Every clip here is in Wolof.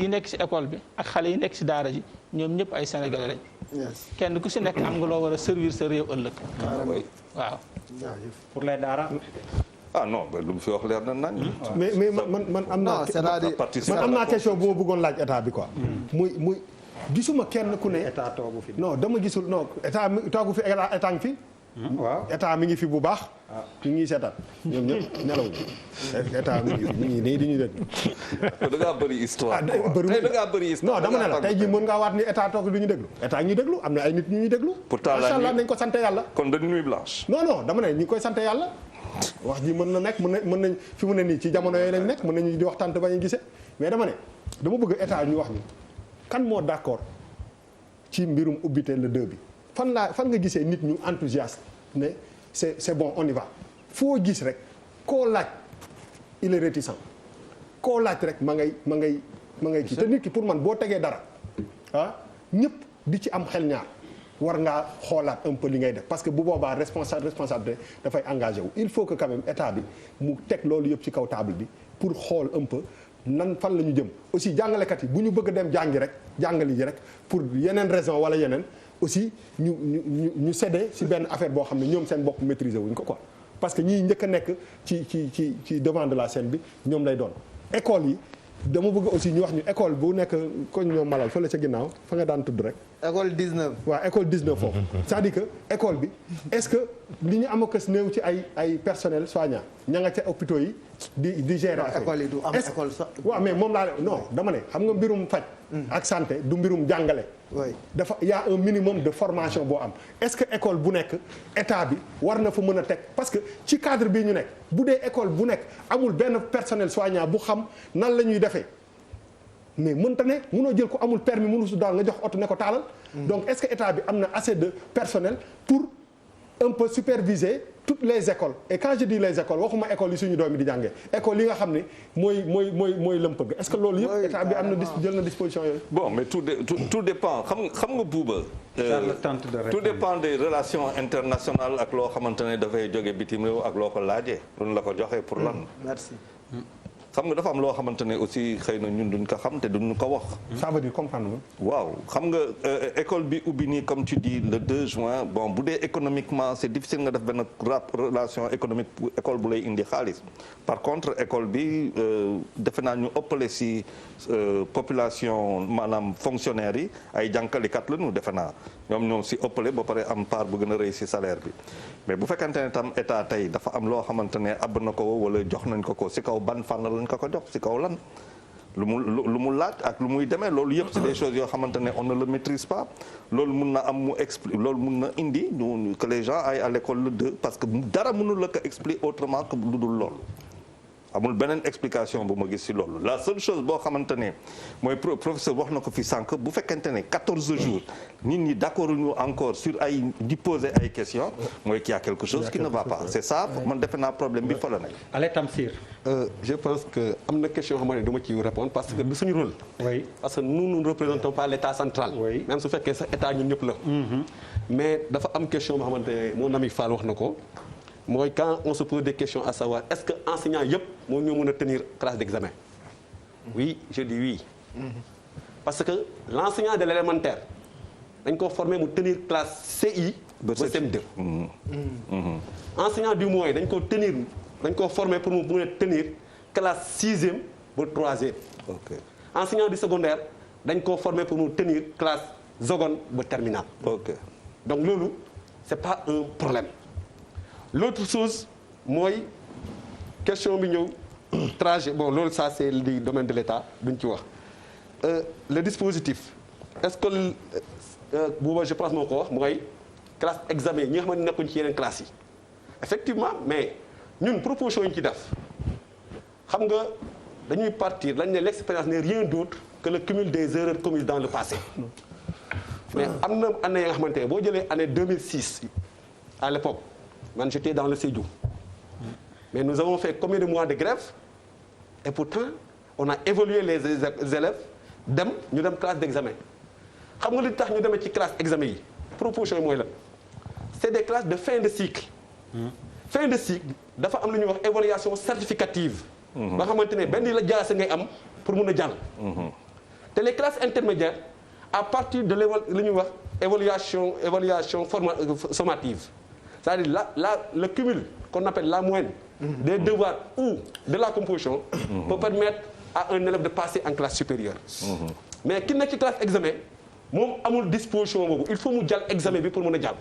yi nekk ci école bi ak xale yi nekk ci daara ji ñoom ñëpp ay sénégalais lañ. kenn ku ci nekk am nga loo war a servir sa réew ëllëg. waaw. pour les daara. ah non ba lu mu fi wax leer na nañ. mais man am naa. man am naa question bu ma bëggoon laaj état bi quoi. muy gisuma kenn ku ne. état toogu fi. non dama gisul non état mi toogu fi état ngi fi. waaw état mi ngi fi bu baax. ñu ngi seetaan ñoom ñëpp nelaw état mi ngi fi ñu ngi nii di ñu dégg. da ngaa bëri histoire. bëri da ngaa bëri histoire. non dama ne la tey jii mën ngaa waat ni état toog du ñu déglu. état ñuy déglu am na ay nit ñu ñuy déglu. pourtant macha allah nañ ko sant yàlla. kon de nuit blanche. non dama ne ñu ngi koy sant yàlla. wax ji mën na nekk mën nañ fi mu ne nii ci jamono yooyu lañ nekk mën nañu di waxtaan te bañ a gisee mais dama ne dama bëgg état ñu wax ni kan moo d'accord ci mbirum ubbite le 2 bi fan nga gisee nit ñu enthousiaste ne c'est bon on y va foo gis rek koo laaj il est réticent koo laaj rek ma ngay kii te nit ki pour man boo tegee dara ñëpp di ci am xel ñaar war ngaa xoolaat un peu li ngay def parce que bu boobaa responsabilité dafay engagé wu il faut que quand même état bi mu teg loolu yëpp ci kaw table bi pour xool un peu nan fan la ñu jëm aussi jàngalekat yi bu ñu bëgg a dem jàngali ji rek pour yeneen raison wala yeneen aussi ñu cédé ci benn affaire boo xam ne ñoom seen bopp maîtriser wuñ ko quoi parce que ñiy njëkk a nekk ci devant de la scène bi ñoom lay doon école yi dama bëgg aussi ñu wax ñu école bu nekk ko ñoom malal fële ca ginnaaw fa nga daan tudd rek. école 19. waaw école 19 foofu. c'est-à-dire que école bi est-ce que li ñu am ak néew ci ay personnel soignant ña nga ca hôpitaux yi di gérer. école yi du am école sax. waaw mais moom laa non dama ne xam nga mbirum faj. ak santé du mbirum jàngale. dafa y a un minimum de formation boo am est-ce que école bu nekk état bi war na fa mën a teg parce que ci cadre bii ñu nekk bu dee école bu nekk amul benn personnel soignant bu xam nan la ñuy defee mais mënta ne mënoo jël ko amul permis mënu su daal nga jox oto ne ko taalal. donc est-ce que état bi am na assez de personnel pour un peu superviser toutes les écoles et quand je dis les écoles waxuma écoles yi suñu doom yi di jàngee écoles yi nga xam ne mooy lëmp ga est-ce que loolu yëpp état bi am na jël na disposition yooyu. bon mais tout dépend xam nga buuba. tout dépend des relations internationales ak loo xamante ne dafay jóge bitim réew ak loo ko laajee loolu la ko joxee pour lan. merci. xam nga dafa am loo xamante ne aussi xëy na ñun duñ ko xam te duñ ko wax. ça veut dire comprendre nga. waaw xam nga école bi ubbi nii comme tu dis le 2 juin bon bu dee économiquement c'est difficile nga def benn relation économique pour école bu lay indi xaalis par contre école bi defe naa ñu ëppale si population maanaam fonctionnaires yi ay jànkalikat la ñu defe naa ñoom si ëppale ba pare am part bu gën a rëy si salaire bi mais bu fekkante ne tam état tey dafa am loo xamante ne ab na ko wala jox nañ ko si kaw ban fànn lañ ko jox si kaw lan lu mu laaj ak lu muy demee loolu yëpp c'est des choses yoo xamante ne on ne le maîtrise pas loolu mun na am mu explique loolu mun na indi que les gens aillent à l'école le 2 parce que dara mënul la ko expliquer autrement que lu dul loolu amul beneen explication bu ma gis ci loolu la seule chose boo xamante ne mooy professeur wax na ko fi sànq bu fekkente ne 14 jours nit ñi d'accord ñu encore sur ay di poser ay questions mooy qu'il y a quelque chose qui ne va pas c'est ça man defe naa problème bi fa la nekk. Allez Tamsir. Je pense que am na question yoo xam ne dama ci répondre parce que du suñu rôle. oui parce que nous ne représentons pas l'état central. oui même su fekkee sax état ñun ñëpp la. mais dafa am question boo xamante ne mon ami Fall wax na ko. mooy quand on se pose des questions à savoir est-ce que enseignants yëpp moo ñoo mën a tenir classe d'examen. oui je dis oui. parce que l'enseignant de l'élémentaire dañ ko former mu tenir classe CI ba CM2. enseignant du moyen dañ ko former pour mu mën a tenir classe 6e ba 3e. ok enseignant du secondaire dañ ko former pour mu tenir classe seconde ba terminale. ok donc loolu c'est pas un problème. L'autre chose mooy question bi ñëw trajet bon loolu ça c'est le domaine de l'État duñ ci wax le dispositif est-ce que booba je pense moo ko wax mooy classe examen ñi nga xam ne nekkuñ ci yeneen classes yi effectivement mais ñun proposition yi ñu ci def xam nga dañuy partir dañ ne l'expérience n'est rien d'autre que le cumul des erreurs commises dans le passé mais am na année yi nga xamante ne boo jëlee année 2006 à l'époque man j'étais dans le Sédhiou mais nous avons fait combien de mois de grève et pourtant on a évalué les élèves ñu dem classe d'examen xam nga li tax ñu demee ci classe examen yi proposition yi mooy la c'est des classes de fin de cycle fin de cycle dafa am lu ñuy wax évaluation certificative ba xamante ne benn la jaase ngay am pour mun a jàll les classes intermédiaires à partir de li ñuy wax évaluation sommative c'est-à-dire le cumul qu'on appelle la moyenne des devoirs ou de la composition peut permettre à un élève de passer en classe supérieure mais ki nekk ci classe examen moom amul disposition boobu il faut mu jàll examen bi pour mën a jàll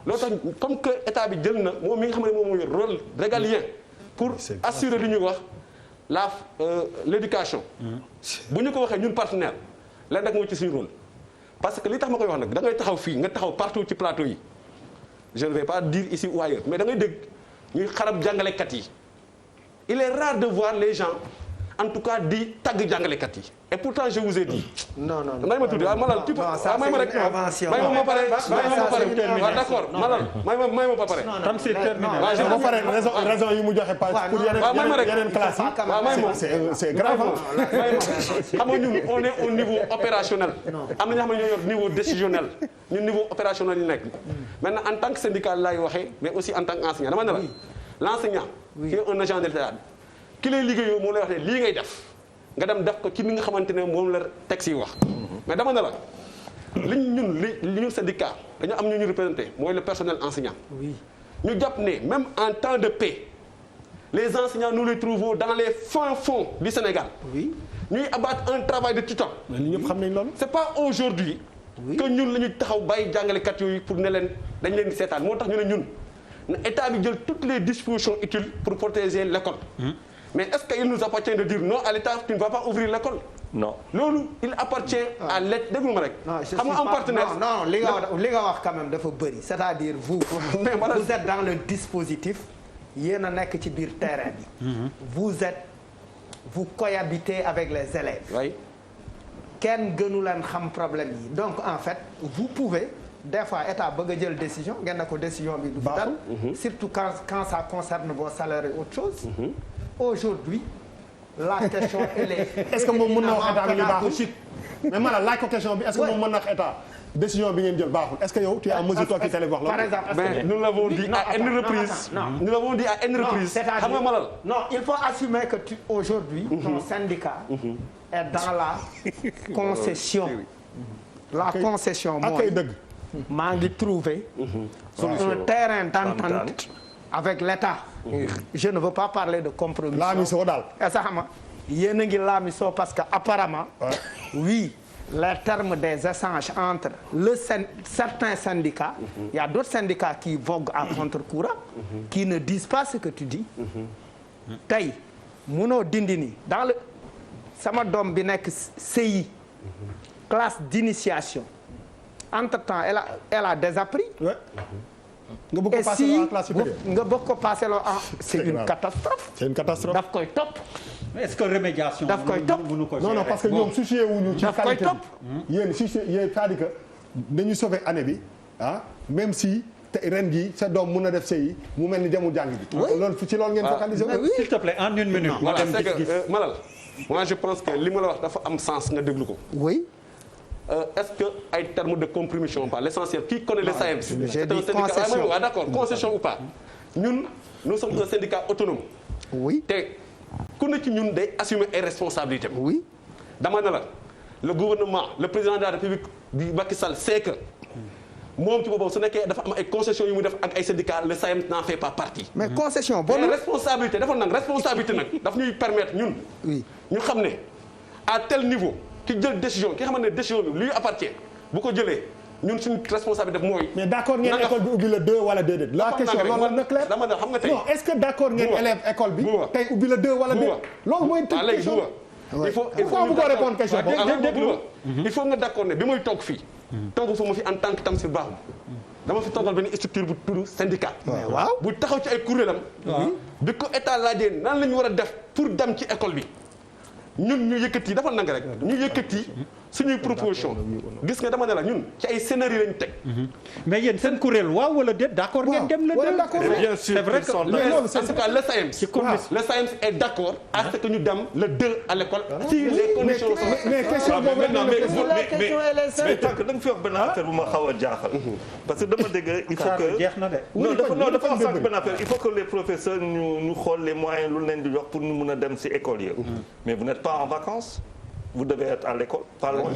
loolu tax comme que état bi jël na moom mi nga xam ne moom mooy rôle régalien pour assurer li ñuy wax l'éducation bu ñu ko waxee ñun partenaire leen rek mooy ci suñu rôle parce que li tax ma koy wax nag da ngay taxaw fii nga taxaw partout ci plateau yi je ne vais pas dire ici ou ailleurs mais da ngay dégg ñuy xarab jàngalekat yi il est rare de voir les gens en tout cas di tagg jàngalekat yi et pourtant je vous ai dit. non may ma tuuti waaw Malal tu peux may ma rek may ma pare waaw d'accord Malal may ma pare. tam c'est terminé. waaw ba pare raison yi mu joxe pas pour yeneen classe yi. waaw may ma c'est grave. xam nga ñun on est au niveau opérationnel. am na ñoo xam ne ñoo yor niveau décisionnel ñun niveau opérationnel yi nekk. maintenant en tant que syndicat laay waxee mais aussi en tant qu'enseignant dama ne la l'enseignant qui est un agent de l'État ki lay liggéeyoo moom lay wax ne lii ngay def nga dem def ko ci ni nga xamante ne moom la texte yi wax mais dama ne la li ñun syndicat dañu am ñu représenté mooy le personnel enseignant ñu jàpp ne même en temps de paix les enseignants nous les trouvons dans les fins fonds du Sénégal ñuy abattre un travail de titan ñëpp xam nañ loolu c'est pas aujourd'hui que ñun la ñuy taxaw bàyyi jàngalekat yooyu pour ne leen dañ leen di seetaan moo tax ñu ne ñun na état bi jël toutes les dispositions utiles pour protéger l'école mais est-ce qu'il nous appartient de dire non à l'État tu ne vas pas ouvrir l'école non loolu il appartient à l'État déglu ma rek xam nga un partenaire non li nga wax quand même dafa bëri c'est-à-dire vous êtes dans le dispositif yéen a nekk ci biir terrain bi vous cohabitez avec les élèves oui kenn gënu leen xam problème yi donc en fait vous pouvez des fois état bëgg a jël décision ngeen ne ko décision bi du fi dal surtout quand ça concerne vos salaires et autre chose aujourd'hui la question elle est est-ce que moom mën na wax état bi li baaxul mais Malal laaj ko question bi est-ce que moom mën na wax état décision bi ngeen jël baaxul est-ce que yow tu es en mesure toi qui télé wax la par exemple mais nous l'avons dit à une reprise nous l'avons dit à une reprise xam nga Malal non il faut assumer que aujourd'hui ton syndicat est dans la concession la concession mooy dëgg maa ngi trouver un terrain d'entente avec l'État je ne veux pas parler de compromission laamisoo daal sax ma yéen a ngi laamisoo parce que apparemment oui les termes des échanges entre certains syndicats il y a d'autres syndicats qui voguent à contre-courant qui ne disent pas ce que tu dis tey munoo dindi ni dans le sama doom bi nekk CI classe d'initiation entre-temps elle a désappris nga bëgg ko passer en classe supérieure nga bëgg ko passer en c'est une catastrophe c'est une catastrophe daf koy topp mais est-ce que remédiation daf koy topp non parce que ñoom soucié wuñu ci daf koy qualité topp yéen soucié yéen c'est-à-dire que dañuy sauver année bi même si te ren jii sa doom mun na def CI mu mel ni demul jàng bi loolu ci loolu ngeen focaliser s'il te plaît en une minute voilà c'est que Malal moi je pense que li ma la wax dafa am sens nga déglu ko oui est-ce que ay termes de compromission ou pas l'essentiel qui connaît les SAEMS j'ai dit concession d'accord concession ou pas ñun nous sommes un syndicat autonome oui te ku ne ci ñun day assumer ay responsabilités oui dama ne la le gouvernement le président de la République di Macky Sall sait que moom ci boppam su nekkee dafa am ay concessions yu muy def ak ay syndicats le SAEMS n'en fait pas partie mais concession mais bonne responsabilité dafa nag responsabilité nag daf ñuy permettre ñun ñu xam ne à tel niveau ki jël décision ki nga xamante ne décision bi lui appartient bu ko jëlee ñun suñu responsabilité mooy. mais d'accord ngeen école bi ubbi la 2 wala déedéet. la question loolu la clair dama ne xam nga tey. non est-ce que d'accord ngeen élève école bi. tey ubbi la 2 wala déedéet. loolu mooy tëj question il faut bu ko répondre question il faut nga d'accord ne bi mooy toog fii. toog fa ma fi en tant que Tamsir Bakhoum. dama fi toogal benn structure bu tudd syndicat. waaw bu taxaw ci ay kuréelam. bi ko état laajee nan la ñu war a def pour dem ci école bi. ñun ñu yëkkati dafa nang rek ñu yëkkati suñuy proposition gis nga dama ne la ñun ci ay scénario lañu teg. mais yéen seen kuréel waaw wala déet d'accord ngeen dem le deux. d'accord bien sûr c'est vrai que en tout cas le SAEMS est d'accord à ce que ñu dem le 2 à l'école si les conditions sont. mais question boobu mais tant que da nga fi wax benn affaire bu ma xaw a jaaxal. parce que dama dégg il faut que jeex na de. non dafa wax sax benn affaire il faut que les professeurs ñu xool les moyens lu leen di jox pour ñu mun a dem ci école yi. mais vous n'êtes pas en vacances. vous devez être à l'école pas loin.